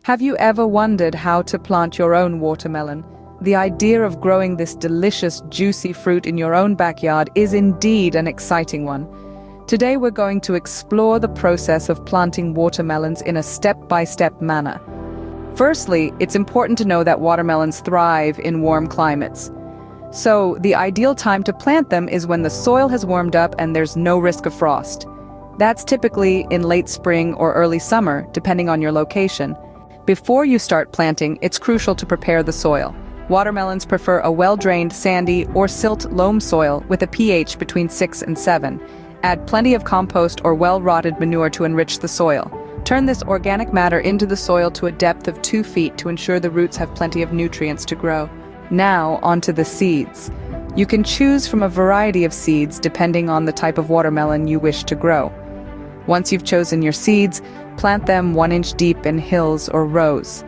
Have you ever wondered how to plant your own watermelon? The idea of growing this delicious, juicy fruit in your own backyard is indeed an exciting one. Today we're going to explore the process of planting watermelons in a step-by-step manner. Firstly, it's important to know that watermelons thrive in warm climates. So, the ideal time to plant them is when the soil has warmed up and there's no risk of frost. That's typically in late spring or early summer, depending on your location. Before you start planting, it's crucial to prepare the soil. Watermelons prefer a well-drained, sandy, or silt loam soil with a pH between 6 and 7. Add plenty of compost or well-rotted manure to enrich the soil. Turn this organic matter into the soil to a depth of 2 feet to ensure the roots have plenty of nutrients to grow. Now, onto the seeds. You can choose from a variety of seeds depending on the type of watermelon you wish to grow. Once you've chosen your seeds, plant them 1 inch deep in hills or rows.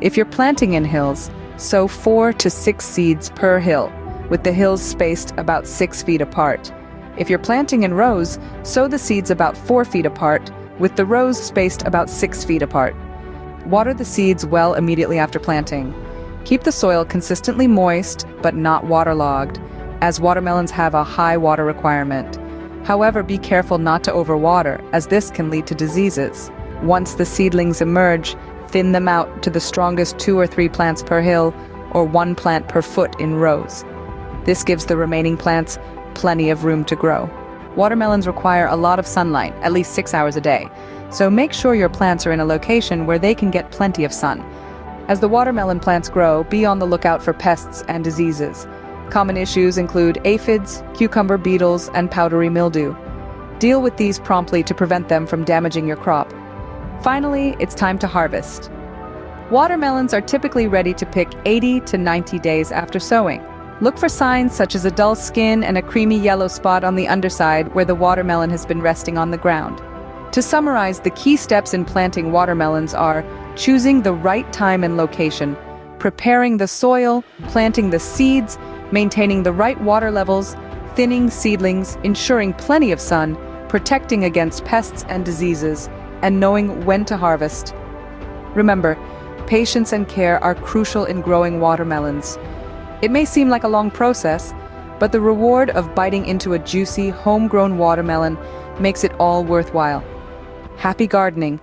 If you're planting in hills, sow 4 to 6 seeds per hill, with the hills spaced about 6 feet apart. If you're planting in rows, sow the seeds about 4 feet apart, with the rows spaced about 6 feet apart. Water the seeds well immediately after planting. Keep the soil consistently moist, but not waterlogged, as watermelons have a high water requirement. However, be careful not to overwater, as this can lead to diseases. Once the seedlings emerge, thin them out to the strongest 2 or 3 plants per hill, or 1 plant per foot in rows. This gives the remaining plants plenty of room to grow. Watermelons require a lot of sunlight, at least 6 hours a day, so make sure your plants are in a location where they can get plenty of sun. As the watermelon plants grow, be on the lookout for pests and diseases. Common issues include aphids, cucumber beetles, and powdery mildew. Deal with these promptly to prevent them from damaging your crop. Finally, it's time to harvest. Watermelons are typically ready to pick 80 to 90 days after sowing. Look for signs such as a dull skin and a creamy yellow spot on the underside where the watermelon has been resting on the ground. To summarize, the key steps in planting watermelons are choosing the right time and location, preparing the soil, planting the seeds, maintaining the right water levels, thinning seedlings, ensuring plenty of sun, protecting against pests and diseases, and knowing when to harvest. Remember, patience and care are crucial in growing watermelons. It may seem like a long process, but the reward of biting into a juicy, homegrown watermelon makes it all worthwhile. Happy gardening!